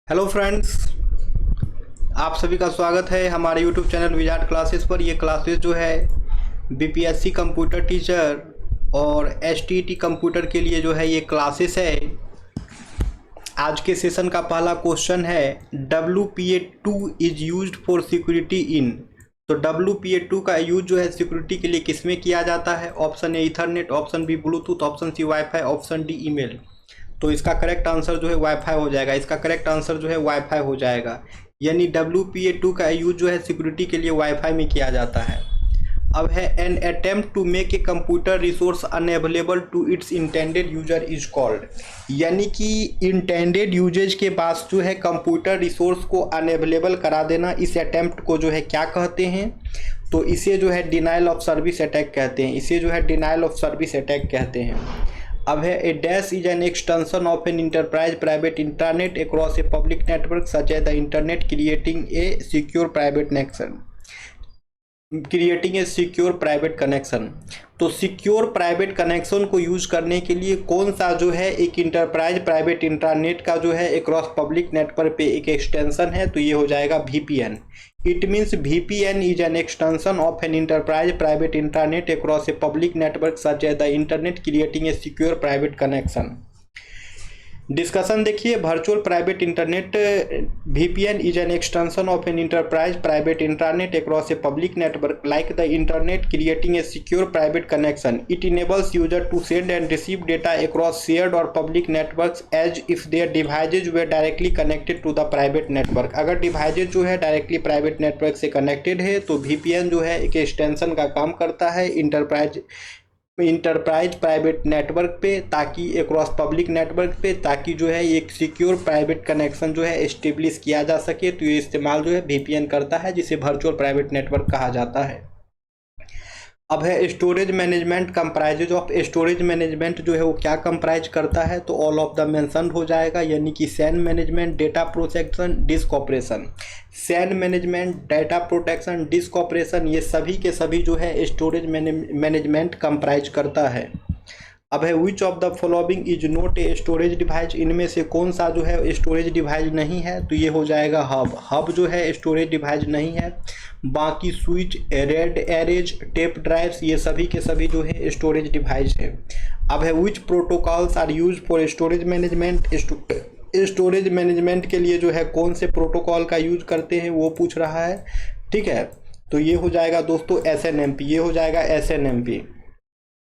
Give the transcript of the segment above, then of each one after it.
Hello friends, आप सभी का स्वागत है हमारे यूट्यूब चैनल विजार्ड क्लासेस पर। ये क्लासेस जो है बीपीएससी कंप्यूटर टीचर और एसटीईटी कंप्यूटर के लिए जो है ये क्लासेस है। आज के सेशन का पहला क्वेश्चन है WPA2 is used for security in. तो WPA2 का यूज जो है सिक्योरिटी के लिए किसमें किया जाता है? Option A Ethernet, option B Bluetooth, option C wifi, option D email. तो इसका करेक्ट आंसर जो है वाईफाई हो जाएगा। इसका करेक्ट आंसर जो है वाईफाई हो जाएगा, यानी WPA2 का यूज जो है सिक्योरिटी के लिए वाईफाई में किया जाता है। अब है an attempt to make a computer resource unavailable to its intended user is called. यानी कि इंटेंडेड यूजेज के पास जो है कंप्यूटर रिसोर्स को अनअवेलेबल करा देना, इस अटेम्प्ट को जो है क्या कहते हैं? तो इसे जो है डिनाइल ऑफ सर्विस अटैक कहते हैं। इसे जो है डिनाइल ऑफ सर्विस अटैक कहते हैं। अब है a dash is an extension of an enterprise private internet across a public network such as the internet creating a secure private connection. तो सिक्योर प्राइवेट कनेक्शन को यूज करने के लिए कौन सा जो है एक इंटरप्राइज प्राइवेट इंटरनेट का जो है अक्रॉस पब्लिक नेटवर्क पे एक एक्सटेंशन है, तो ये हो जाएगा VPN। It means VPN is an extension of an enterprise private internet across a public network such as the internet creating a secure private connection. Discussion देखिए, virtual private internet VPN is an extension of an enterprise private internet across a public network like the internet creating a secure private connection. It enables user to send and receive data across shared और public networks as if there devices वे directly connected to the private network. अगर devices जो है directly private network से connected है तो VPN जो है एक एक्सटेंशन का काम करता है इंटरप्राइज प्राइवेट नेटवर्क पे, ताकि अक्रॉस पब्लिक नेटवर्क पे, ताकि जो है एक सिक्योर प्राइवेट कनेक्शन जो है एस्टेब्लिश किया जा सके। तो ये इस्तेमाल जो है VPN करता है, जिसे वर्चुअल प्राइवेट नेटवर्क कहा जाता है। अब है storage management comprises of. Storage management जो है वो क्या कंप्राइज करता है? तो ऑल ऑफ द मेंशन हो जाएगा, यानी कि SAN management, data protection, disk operation. SAN management, data protection, disk operation, ये सभी के सभी जो है स्टोरेज मैनेजमेंट कंप्राइज करता है। अब है which of the following is not a storage device. इनमें से कौन सा जो है स्टोरेज डिवाइस नहीं है? तो ये हो जाएगा हब। हब जो है स्टोरेज डिवाइस नहीं है। बाकी switch, red arrays, tape drives, ये सभी के सभी जो है स्टोरेज डिवाइस है। अब है which protocols are use for storage management. Storage management के लिए जो है कौन से प्रोटोकॉल का यूज करते हैं वो पूछ रहा है, ठीक है। तो ये हो जाएगा दोस्तों SNMP। ये हो जाएगा SNMP,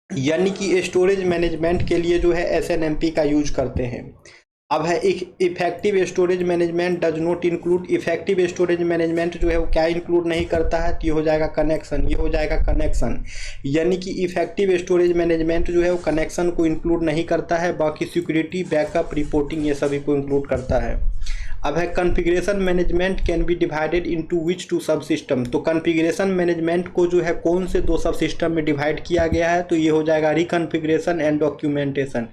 यानी कि स्टोरेज मैनेजमेंट के लिए जो है SNMP का यूज करते हैं। अब है effective storage management does not include. Effective storage management जो है वो क्या इंक्लूड नहीं करता है? तो ये हो जाएगा कनेक्शन। ये हो जाएगा कनेक्शन, यानी कि इफेक्टिव स्टोरेज मैनेजमेंट जो है वो कनेक्शन को इंक्लूड नहीं करता है। बाकी सिक्योरिटी, बैकअप, रिपोर्टिंग, ये सभी को इंक्लूड करता है। अब है configuration management can be divided into which two subsystem. तो कॉन्फ़िगरेशन मैनेजमेंट को जो है कौन से दो सब सिस्टम में डिवाइड किया गया है? तो ये हो जाएगा रिकॉन्फ़िगरेशन एंड डॉक्यूमेंटेशन,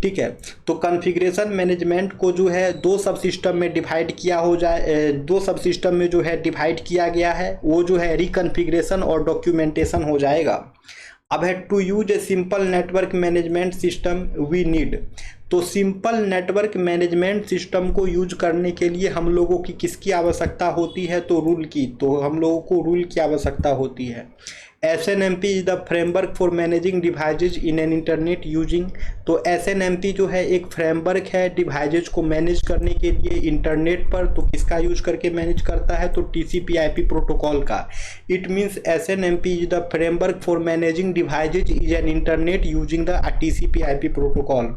ठीक है। तो कॉन्फ़िगरेशन मैनेजमेंट को जो है दो सब सिस्टम में डिवाइड किया हो जाए, दो सब सिस्टम में जो है डिवाइड किया गया है, वो जो है रिकॉन्फ़िगरेशन और डॉक्यूमेंटेशन हो जाएगा। अब है to use a simple network management system we need. तो सिंपल नेटवर्क मैनेजमेंट सिस्टम को यूज करने के लिए हम लोगों की किसकी आवश्यकता होती है? तो रूल की। तो हम लोगों को रूल की आवश्यकता होती है। SNMP is the framework for managing devices in an internet using. तो SNMP जो है एक फ्रेमवर्क है डिवाइसेज को मैनेज करने के लिए इंटरनेट पर। तो किसका यूज करके मैनेज करता है? तो TCP/IP प्रोटोकॉल का। It means SNMP is the framework for managing devices is an internet using the TCP/IP protocol.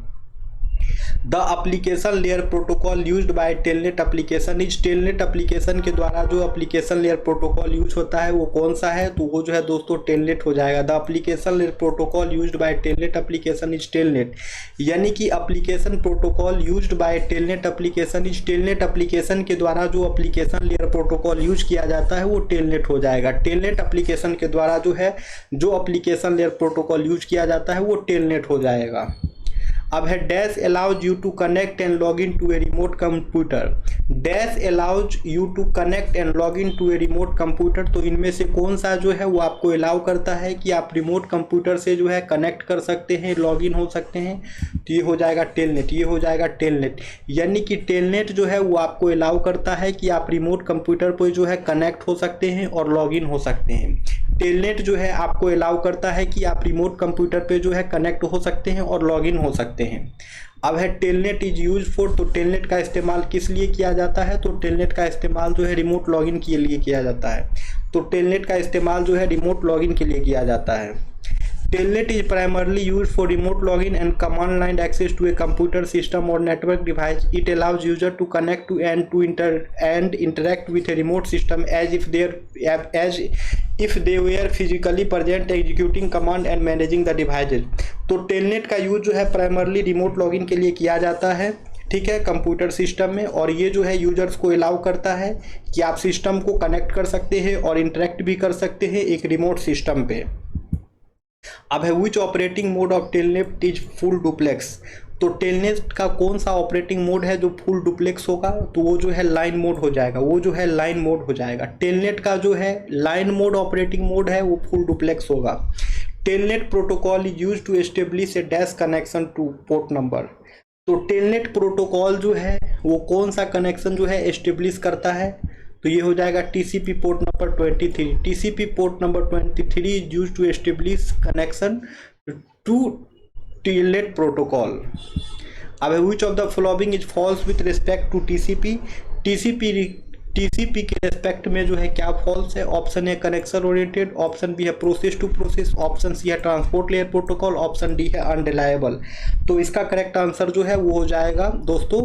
The application layer protocol used by telnet application is. Telnet application के द्वारा जो application layer protocol use होता है वो कौन सा है? तो वो जो है दोस्तों टेलनेट हो जाएगा। The application layer protocol used by telnet application is telnet, यानी कि application protocol used by telnet application is. Telnet application के द्वारा जो एप्लीकेशन लेयर प्रोटोकॉल यूज किया जाता है वो टेलनेट हो जाएगा। टेलनेट एप्लीकेशन के द्वारा जो है जो एप्लीकेशन लेयर प्रोटोकॉल यूज किया जाता है वो टेलनेट हो जाएगा। अब है dash allows you to connect and log in to a remote computer. Dash allows you to connect and log in to a remote computer, तो इनमें से कौन सा जो है वो आपको अलाउ करता है कि आप रिमोट कंप्यूटर से जो है कनेक्ट कर सकते हैं, लॉग इन हो सकते हैं। तो ये हो जाएगा टेलनेट, ये हो जाएगा टेलनेट। यानी कि टेलनेट जो है वो आपको अलाउ करता है कि आप रिमोट कंप्यूटर पर जो है कनेक्ट हो सकते हैं और लॉग इन हो सकते हैं। टेलनेट जो है आपको अलाउ करता है कि आप रिमोट कंप्यूटर पे जो है कनेक्ट हो सकते हैं और लॉगिन हो सकते हैं। अब है टेलनेट इज यूज फॉर, तो टेलनेट का इस्तेमाल किस लिए किया जाता है? तो टेलनेट का इस्तेमाल जो है रिमोट लॉगिन के लिए किया जाता है। तो टेलनेट का इस्तेमाल जो है रिमोट लॉगिन के लिए किया जाता है। Telnet is primarily used for remote login and command line access to a computer system or network device. It allows user to connect to and interact with a remote system as if they were physically present, executing command and managing the devices. तो telnet का use जो है primarily remote login के लिए किया जाता है, ठीक है, कंप्यूटर सिस्टम में। और ये जो है यूजर्स को अलाउ करता है कि आप सिस्टम को कनेक्ट कर सकते हैं और इंटरेक्ट भी कर सकते हैं एक रिमोट सिस्टम पे। अब है which operating mode of telnet is full duplex. तो टेलनेट का कौन सा ऑपरेटिंग मोड है जो फुल डुप्लेक्स होगा? तो वो जो है लाइन मोड हो जाएगा, वो जो है लाइन मोड हो जाएगा। टेलनेट का जो है लाइन मोड ऑपरेटिंग मोड है वो फुल डुप्लेक्स होगा। Telnet protocol is use to establish a dash connection to port number. तो टेलनेट प्रोटोकॉल जो है वो कौन सा कनेक्शन जो है एस्टेब्लिश करता है? तो ये हो जाएगा TCP port number 23। TCP port number 23 is use to establish connection to telnet protocol. अब which of the following is false with respect to TCP. TCP के रेस्पेक्ट में जो है क्या फॉल्स है? Option A connection oriented, option B है process to process, option C है transport layer protocol, option D है अनरिलायबल। तो इसका करेक्ट आंसर जो है वो हो जाएगा दोस्तों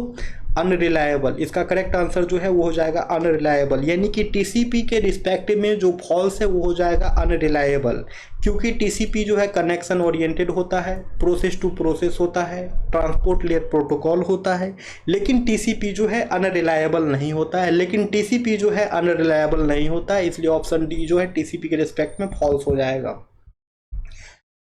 अनरिलायबल। इसका करेक्ट आंसर जो है वो हो जाएगा अनरिलायबल। यानी कि टीसीपी के रिस्पेक्ट में जो फॉल्स है वो हो जाएगा अनरिलायबल, क्योंकि टीसीपी जो है कनेक्शन ओरिएंटेड होता है, प्रोसेस टू प्रोसेस होता है, ट्रांसपोर्ट लेयर प्रोटोकॉल होता है, लेकिन टीसीपी जो है अनरिलायबल नहीं होता है। लेकिन टीसीपी जो है अनरिलायबल नहीं होता है, इसलिए ऑप्शन डी जो है टीसीपी के रिस्पेक्ट में फॉल्स हो जाएगा।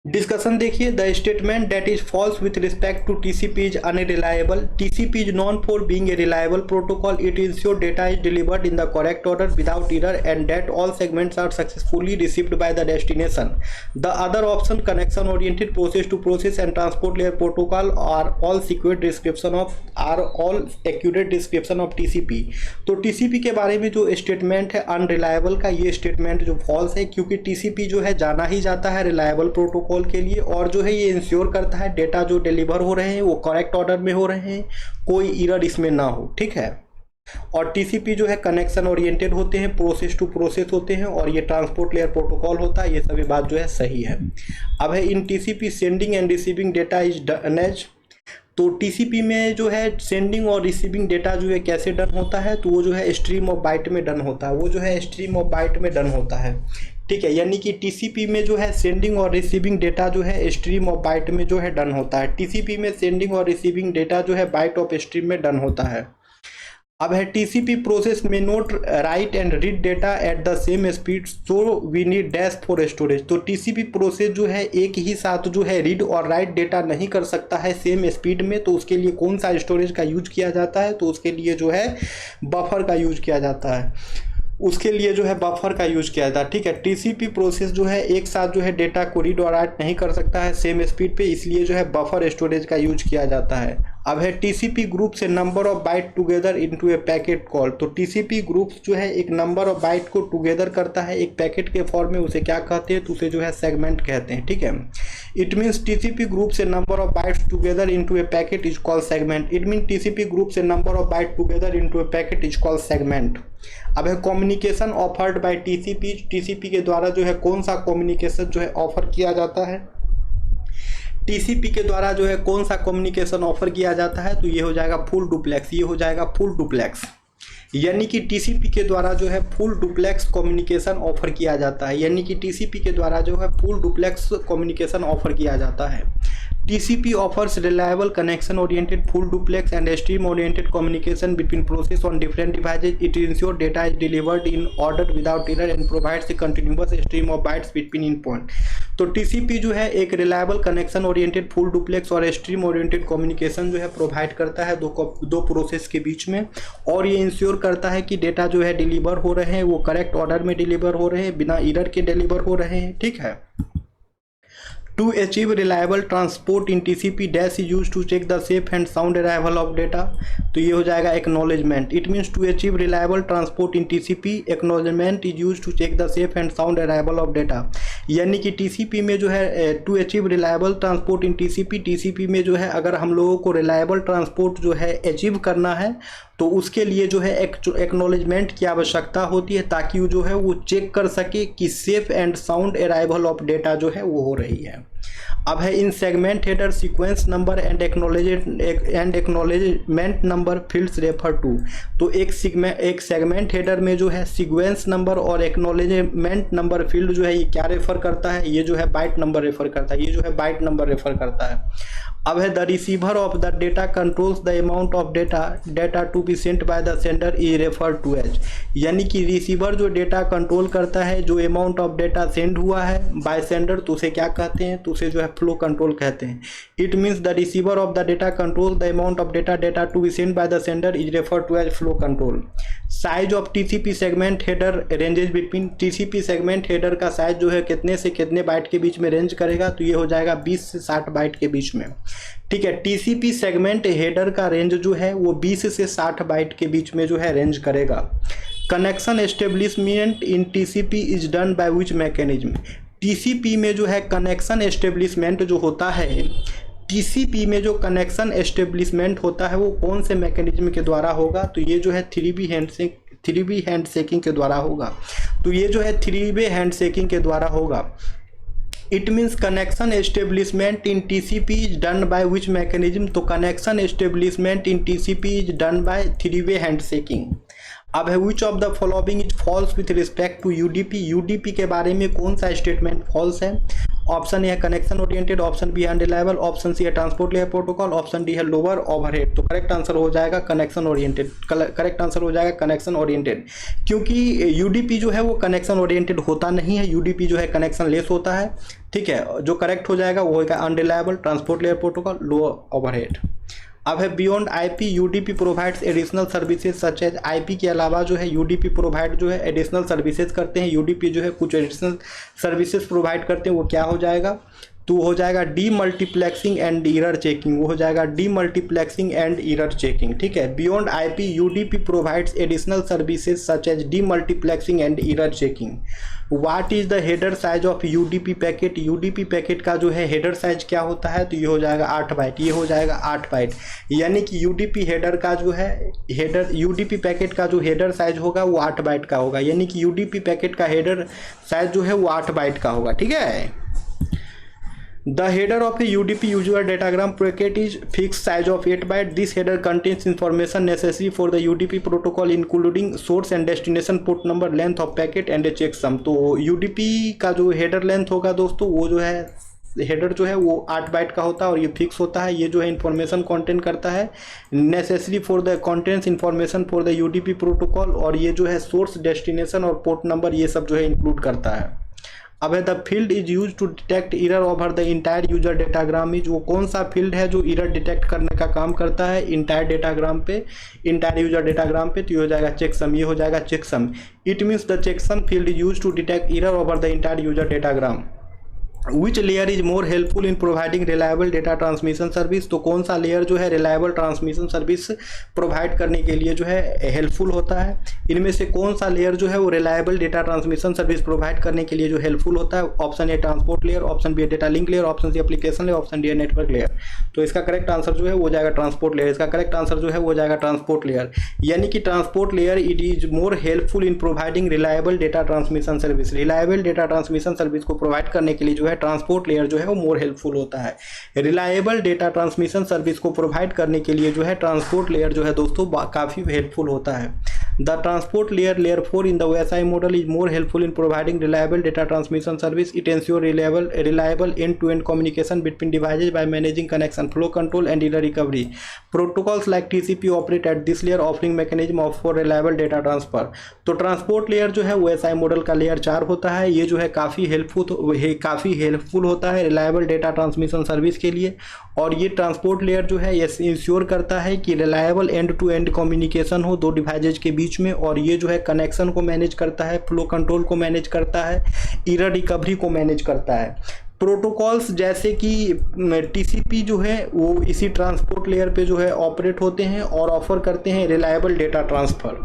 डिस्कशन देखिए, the statement that is false with respect to TCP is unreliable. TCP is known for being a reliable protocol. It ensure data is delivered in the correct order without error and that all segments are successfully received by the destination. The other option connection oriented, process to process and transport layer protocol are all accurate description of TCP. तो TCP के बारे में जो statement है unreliable का, ये statement जो false है, क्योंकि टीसीपी जो है जाना ही जाता है रिलायबल प्रोटोकॉल के लिए, और जो है ये इंश्योर करता है डेटा जो डिलीवर हो रहे हैं वो करेक्ट ऑर्डर में हो रहे हैं, कोई एरर इसमें ना हो, ठीक है। और टीसीपी जो है कनेक्शन ओरिएंटेड होते हैं, प्रोसेस टू प्रोसेस होते हैं, और ये ट्रांसपोर्ट लेयर प्रोटोकॉल होता है। ये सभी बात जो है सही है। अब है in TCP sending and receiving data is done as. तो टीसीपी में जो है सेंडिंग और रिसीविंग डेटा जो है कैसे डन होता है? तो वो जो है स्ट्रीम ऑफ बाइट में डन होता है, वो जो है स्ट्रीम ऑफ बाइट में डन होता है, ठीक है। यानी कि टीसीपी में जो है सेंडिंग और रिसीविंग डेटा जो है स्ट्रीम ऑफ बाइट में जो है डन होता है। टीसीपी में सेंडिंग और रिसीविंग डेटा जो है बाइट ऑफ स्ट्रीम में डन होता है। अब है टीसीपी प्रोसेस में not write and read data at the same speed, so we need dash for storage. तो टीसीपी प्रोसेस जो है एक ही साथ जो है रीड और राइट डेटा नहीं कर सकता है सेम स्पीड में, तो उसके लिए कौन सा स्टोरेज का यूज किया जाता है? तो उसके लिए जो है बफर का यूज किया जाता है, उसके लिए जो है बफर का यूज किया जाता है, ठीक है। टीसीपी प्रोसेस जो है एक साथ जो है डेटा को रीड और राइट नहीं कर सकता है सेम स्पीड पे, इसलिए जो है बफर स्टोरेज का यूज किया जाता है। अब है TCP groups A number of bite together into A packet call. तो टीसीपी ग्रुप्स जो है एक नंबर ऑफ बाइट को टुगेदर करता है एक पैकेट के फॉर्म में, उसे क्या कहते हैं? तो उसे जो है सेगमेंट कहते हैं, ठीक है। It means TCP groups A number of bytes together into A packet is called segment. It mean TCP groups A number of bite together into A packet is called segment. अब है communication offered by TCP. TCP के द्वारा जो है कौन सा communication जो है ऑफर किया जाता है? टीसीपी के द्वारा जो है कौन सा कम्युनिकेशन ऑफर किया जाता है? तो ये हो जाएगा फुल डुप्लेक्स, ये हो जाएगा फुल डुप्लेक्स। यानी कि टीसीपी के द्वारा जो है फुल डुप्लेक्स कम्युनिकेशन ऑफर किया जाता है, यानी कि टीसीपी के द्वारा जो है फुल डुप्लेक्स कम्युनिकेशन ऑफर किया जाता है। TCP offers reliable connection-oriented full duplex and stream-oriented communication between processes on different devices. It ensures data is delivered in order without error and provides a continuous stream of bytes between endpoints. तो TCP जो है एक reliable connection oriented full duplex और stream oriented communication जो है provide करता है दो प्रोसेस के बीच में, और ये इंश्योर करता है कि डेटा जो है डिलीवर हो रहे हैं वो करेक्ट ऑर्डर में डिलीवर हो रहे हैं, बिना एरर के डिलीवर हो रहे हैं। ठीक है। To achieve reliable transport in TCP dash is used to check the safe and sound arrival of data। तो ये हो जाएगा acknowledgement। It means to achieve reliable transport in TCP acknowledgement is used to check the safe and sound arrival of data। यानी कि TCP में जो है to achieve reliable transport in TCP में जो है अगर हम लोगों को reliable transport जो है अचीव करना है तो उसके लिए जो है एक्नॉलेजमेंट की आवश्यकता होती है, ताकि वो जो है वो चेक कर सके कि safe and sound arrival of data जो है वो हो रही है। अब है in segment header sequence number and acknowledgement number fields refer to. तो एक सेगमेंट हेडर में जो है सीक्वेंस नंबर और एक्नॉलेजमेंट नंबर फील्ड जो है ये क्या रेफर करता है, ये जो है बाइट नंबर रेफर करता है, ये जो है बाइट नंबर रेफर करता है। अब है the receiver of the data controls the amount of data to be sent by the sender is refer to as. यानी कि रिसीवर जो डेटा कंट्रोल करता है, जो अमाउंट ऑफ डेटा सेंड हुआ है बाय सेंडर, तो उसे क्या कहते हैं, तो उसे जो है फ्लो कंट्रोल कहते हैं। It means the receiver of the data control the amount of data to be sent by the sender is refer to as flow control. Size of TCP segment header ranges between. TCP segment header का size जो है कितने से कितने bite के बीच में range करेगा, तो ये हो जाएगा 20 से 60 बाइट के बीच में। ठीक है। टीसीपी सेगमेंट हेडर का रेंज जो है वो 20 से 60 बाइट के बीच में जो है रेंज करेगा। Connection establishment in TCP is done by which mechanism. TCP में जो है कनेक्शन एस्टेब्लिशमेंट जो होता है, टीसीपी में जो कनेक्शन एस्टेब्लिशमेंट होता है वो कौन से मैकेनिज्म के द्वारा होगा, तो ये जो है 3B हैंडशेकिंग के द्वारा होगा। तो ये जो है 3B हैंडशेकिंग के द्वारा होगा। It means connection establishment in TCP is done by which mechanism. तो connection establishment in TCP is done by 3B handshaking. अब है which of the following is false with respect to UDP. UDP के बारे में कौन सा statement false है। Option A है कनेक्शन ओरिएंटेड, ऑप्शन बी है अनरिलायबल, ऑप्शन सी है transport layer protocol, option D है लोअर ओवरहेड। तो करेक्ट आंसर हो जाएगा कनेक्शन ओरिएंटेड। करेक्ट आंसर हो जाएगा कनेक्शन ओरिएंटेड, क्योंकि यूडीपी जो है वो कनेक्शन ओरिएंटेड होता नहीं है, यूडीपी जो है कनेक्शन लेस होता है। ठीक है। जो करेक्ट हो जाएगा वो होगा unreliable, transport layer protocol, lower overhead. अब है beyond IP UDP provides additional services such as. IP के अलावा जो है यूडीपी प्रोवाइड जो है एडिशनल सर्विसेज करते हैं। यूडीपी जो है कुछ एडिशनल सर्विसेज प्रोवाइड करते हैं, वो क्या हो जाएगा, तो हो जाएगा demultiplexing and error checking. वो हो जाएगा demultiplexing and error checking. ठीक है। Beyond IP UDP provides additional services such as demultiplexing and error checking. What is the header size of UDP packet. UDP packet का जो है header size क्या होता है, तो ये हो जाएगा 8 बाइट। ये हो जाएगा 8 बाइट। यानी कि यूडीपी हेडर का जो है यूडीपी पैकेट का जो हेडर साइज होगा वो 8 बाइट का होगा। यानी कि यूडीपी पैकेट का हेडर साइज जो है वो 8 बाइट का होगा। ठीक है। The header of a UDP user datagram packet is fixed size of 8 byte. This header contains information necessary for the UDP protocol including source and destination port number, length of packet and a checksum। तो UDP का जो header length होगा दोस्तों, वो जो है header जो है वो 8 बाइट का होता है और ये फिक्स होता है। ये जो है इन्फॉर्मेशन कंटेंट करता है necessary for the contents information for the UDP protocol, और ये जो है सोर्स, डेस्टिनेशन और पोर्ट नंबर ये सब जो है इंक्लूड करता है। अब है the field is use to detect error over the entire user datagram is. वो कौन सा फील्ड है जो एरर डिटेक्ट करने का काम करता है इंटायर डेटाग्राम पे, इंटायर यूजर डेटाग्राम पे, तो ये हो जाएगा चेकसम। ये हो जाएगा checksum. It means the checksum field is use to detect error over the entire user datagram. Which layer is more helpful in providing reliable data transmission service. तो कौन सा लेयर जो है रिलायबल ट्रांसमिशन सर्विस प्रोवाइड करने के लिए जो है हेल्पफुल होता है। इनमें से कौन सा लेयर जो है वो reliable data transmission service provide करने के लिए जो हेल्पफुल होता है। Option A transport layer, option B data link layer, option C application layer, option D network layer. तो इसका करेक्ट आंसर जो है वो जाएगा ट्रांसपोर्ट लेयर। इसका करेक्ट आंसर जो है वो जाएगा ट्रांसपोर्ट लेयर। यानी कि transport layer it is more helpful in providing reliable data transmission service. Reliable data transmission service को प्रोवाइड करने के लिए जो है ट्रांसपोर्ट लेयर जो है वो मोर हेल्पफुल होता है। रिलायबल डेटा ट्रांसमिशन सर्विस को प्रोवाइड करने के लिए जो है ट्रांसपोर्ट लेयर जो है दोस्तों काफ़ी हेल्पफुल होता है। The transport layer 4 in the OSI model is more helpful in providing reliable data transmission service. It ensure reliable end-to-end communication between devices by managing connection, flow control and error recovery. Protocols like TCP operate at this layer, offering mechanism of for reliable data transfer. तो transport layer जो है OSI model का layer 4 होता है. ये जो है काफ़ी हेल्पफुल होता है रिलायबल डेटा ट्रांसमिशन सर्विस के लिए. और ये ट्रांसपोर्ट लेयर जो है ये इंश्योर करता है कि reliable end to end communication हो दो डिवाइसेज के बीच में. और ये जो है कनेक्शन को मैनेज करता है, फ्लो कंट्रोल को मैनेज करता है, एरर रिकवरी को मैनेज करता है. प्रोटोकॉल्स जैसे कि टीसीपी जो है वो इसी ट्रांसपोर्ट लेयर पे जो है ऑपरेट होते हैं और ऑफर करते हैं रिलायबल डेटा ट्रांसफ़र.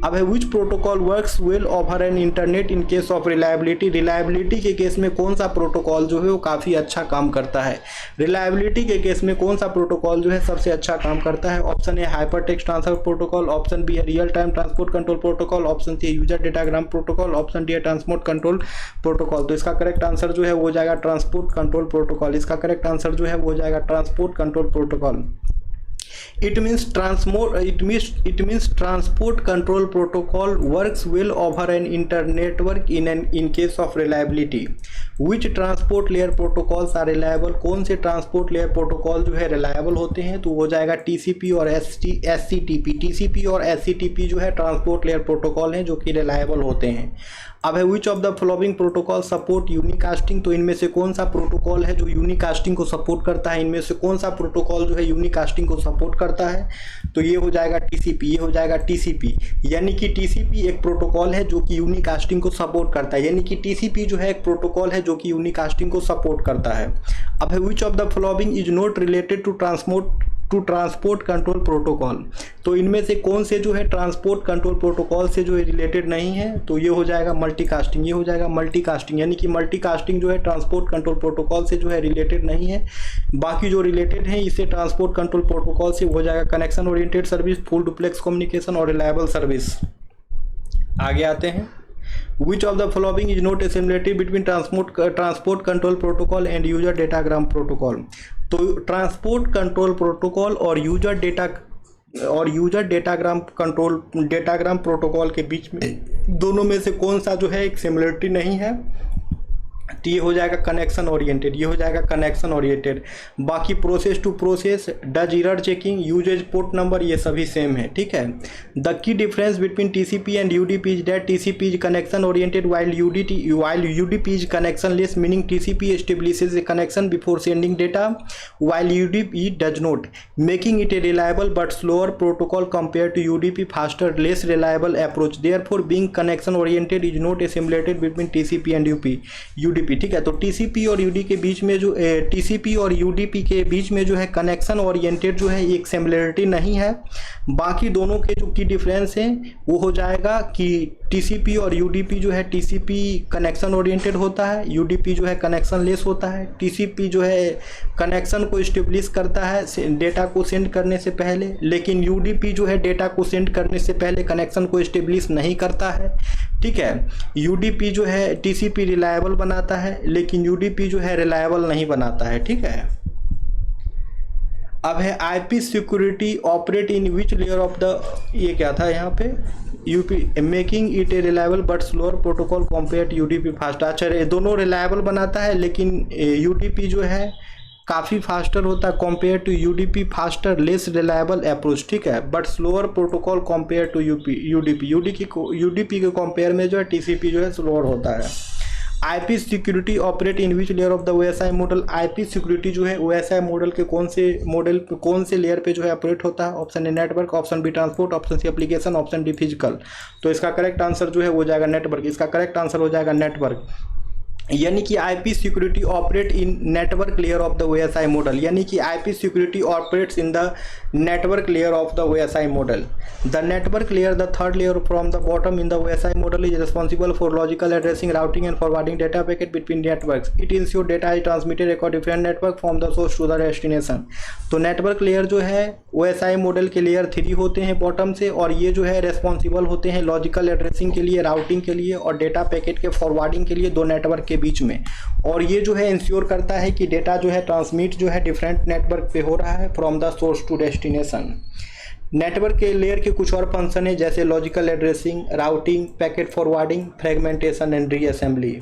अब है विच protocol works well over an internet in case of reliability के केस में कौन सा प्रोटोकॉल जो है वो काफ़ी अच्छा काम करता है. रिलायबिलिटी के केस में कौन सा प्रोटोकॉल जो है सबसे अच्छा काम करता है. Option A hyper text transfer protocol, option B है real time transport control protocol, option C user datagram protocol, option D है ट्रांसपोर्ट कंट्रोल प्रोटोकॉल. तो इसका करेक्ट आंसर जो है वो जाएगा ट्रांसपोर्ट कंट्रोल प्रोटोकॉल. इसका करेक्ट आंसर जो है वो जाएगा transport control protocol. It means transport control protocol works well over an internetwork in case of reliability. Which transport layer protocols are reliable? कौन से ट्रांसपोर्ट लेयर प्रोटोकॉल जो है reliable होते हैं? तो वो जाएगा TCP और SCTP. TCP और SCTP जो है ट्रांसपोर्ट लेयर प्रोटोकॉल हैं जो कि रिलायबल होते हैं. अब है which of the following protocol support यूनिकास्टिंग. तो इनमें से कौन सा प्रोटोकॉल है जो यूनिकास्टिंग को सपोर्ट करता है? इनमें से कौन सा प्रोटोकॉल जो है यूनिकास्टिंग को सपोर्ट करता है? तो ये हो जाएगा TCP. ये हो जाएगा TCP. यानी कि TCP एक प्रोटोकॉल है जो कि यूनिकास्टिंग को सपोर्ट करता है. यानी कि TCP जो है एक प्रोटोकॉल है जो कि यूनिकास्टिंग को सपोर्ट करता है. अब है which of the following is not related to transport control protocol. तो इनमें से कौन से जो है ट्रांसपोर्ट कंट्रोल प्रोटोकॉल से जो है रिलेटेड नहीं है? तो ये हो जाएगा मल्टीकास्टिंग. ये हो जाएगा मल्टीकास्टिंग. यानी कि मल्टीकास्टिंग जो है ट्रांसपोर्ट कंट्रोल प्रोटोकॉल से जो है रिलेटेड नहीं है. बाकी जो रिलेटेड है इससे ट्रांसपोर्ट कंट्रोल प्रोटोकॉल से हो जाएगा connection oriented service, full duplex communication और रिलायबल सर्विस. आगे आते हैं. Which of the following is not a similarity between transport control protocol and user datagram protocol? तो ट्रांसपोर्ट कंट्रोल प्रोटोकॉल और यूजर डेटाग्राम प्रोटोकॉल के बीच में दोनों में से कौन सा जो है एक सिमिलरिटी नहीं है? तो ये हो जाएगा कनेक्शन ओरिएंटेड. ये हो जाएगा कनेक्शन ओरिएंटेड. बाकी process to process, does error checking, uses port number ये सभी सेम है. ठीक है. The key difference between TCP and UDP is that TCP is connection oriented while UDP is connectionless, meaning TCP establishes a connection before sending data while UDP does not, making it a reliable but slower protocol compared to UDP faster, less reliable approach. Therefore, being connection oriented is not a similarity between TCP and UDP. ठीक है. तो TCP और UDP के बीच में जो TCP और UDP के बीच में जो है कनेक्शन ओरिएंटेड जो है एक सिमिलरिटी नहीं है. बाकी दोनों के जो की डिफरेंस है वो हो जाएगा कि TCP और UDP जो है TCP कनेक्शन ओरिएंटेड होता है, UDP जो है कनेक्शन लेस होता है. TCP जो है कनेक्शन को इस्टेब्लिश करता है डेटा को सेंड करने से पहले, लेकिन UDP जो है डेटा को सेंड करने से पहले कनेक्शन को इस्टेब्लिश नहीं करता है. ठीक है. UDP जो है TCP रिलायबल बनाता है लेकिन UDP जो है रिलायबल नहीं बनाता है. ठीक है. अब है IP security operate in which layer of the, ये क्या था यहाँ पे, UP making it a reliable but slower protocol compare to UDP fast. अच्छा, ये दोनों रिलायबल बनाता है लेकिन UDP जो है काफ़ी फास्टर होता है compare to UDP, faster less reliable approach. ठीक है. But slower protocol compare to UDP के कंपेयर में जो है TCP जो है स्लोअर होता है. IP security operate in which layer of the OSI model. IP security जो है OSI मॉडल के कौन से लेयर पे जो है ऑपरेट होता है? Option A network, option B transport, option C application, option D physical. तो इसका करेक्ट आंसर जो है वो जाएगा नेटवर्क. इसका करेक्ट आंसर हो जाएगा नेटवर्क. यानी कि IP security operate in network layer of the OSI model. यानी कि IP security operates in the network layer of the OSI model. The network layer, the third layer from the bottom in the OSI model, is responsible for logical addressing, routing and forwarding data packet between networks. It ensures data is transmitted across different network from the source to the destination. तो network layer जो है OSI model के layer 3 होते हैं bottom से, और ये जो है रेस्पॉन्सिबल होते हैं लॉजिकल एड्रेसिंग के लिए, राउटिंग के लिए और डेटा पैकेट के फॉरवर्डिंग के लिए दो नेटवर्क के बीच में. और ये जो है इंश्योर करता है कि डेटा जो है ट्रांसमिट जो है डिफरेंट नेटवर्क पे हो रहा है from the source to destination. Network के लेयर के कुछ और फंक्शन है जैसे logical addressing, routing, packet forwarding, fragmentation and reassembly.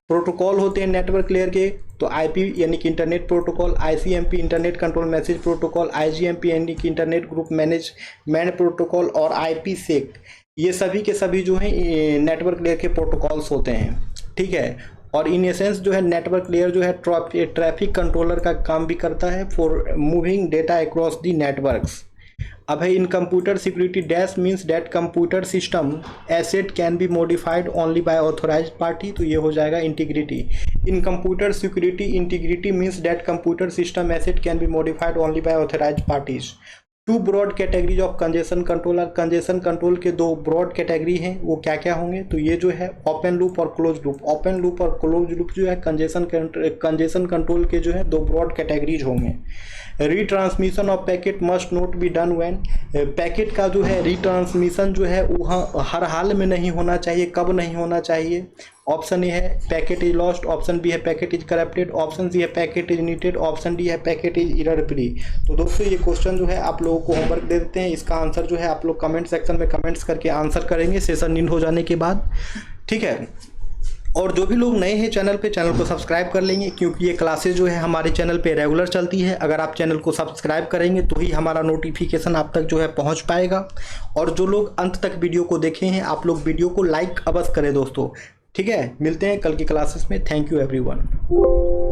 Protocol होते हैं नेटवर्क लेयर के, तो आईपी यानी कि internet protocol, ICMP internet control message protocol, IGMP यानी कि इंटरनेट ग्रुप मैनेजमेंट प्रोटोकॉल और आईपी-सेक, ये सभी के सभी जो हैं नेटवर्क लेयर के प्रोटोकॉल्स होते हैं। ठीक है, और इन एसेंस जो है नेटवर्क लेयर जो है ट्रैफिक कंट्रोलर का काम भी करता है for moving data across the networks. अब है in computer security dash means that computer system asset can be modified only by authorised party, तो ये हो जाएगा integrity. In computer security integrity means that computer system asset can be modified only by authorised parties. Two broad categories of congestion controller, congestion control के दो broad category हैं, वो क्या क्या होंगे, तो ये जो है ओपन लूप और क्लोज लूप। ओपन लूप और क्लोज लूप जो है कंजेशन कंट्रोल के जो है दो ब्रॉड कैटेगरीज होंगे। Retransmission of packet must note be done when, packet का जो है रीट्रांसमिशन जो है वहाँ हर हाल में नहीं होना चाहिए। कब नहीं होना चाहिए, ऑप्शन ए है packet is lost, option B है packet is corrupted, option C है packet is needed, option D है पैकेट इज इररफ्री। तो दोस्तों ये क्वेश्चन जो है आप लोगों को होमवर्क दे देते हैं, इसका आंसर जो है आप लोग कमेंट सेक्शन में कमेंट्स करके आंसर करेंगे सेशन इन हो जाने के बाद। ठीक है, और जो भी लोग नए हैं चैनल पे, चैनल को सब्सक्राइब कर लेंगे क्योंकि ये क्लासेस जो है हमारे चैनल पे रेगुलर चलती है। अगर आप चैनल को सब्सक्राइब करेंगे तो ही हमारा नोटिफिकेशन आप तक जो है पहुंच पाएगा। और जो लोग अंत तक वीडियो को देखे हैं, आप लोग वीडियो को लाइक अवश्य करें दोस्तों। ठीक है, मिलते हैं कल की क्लासेस में। Thank you everyone.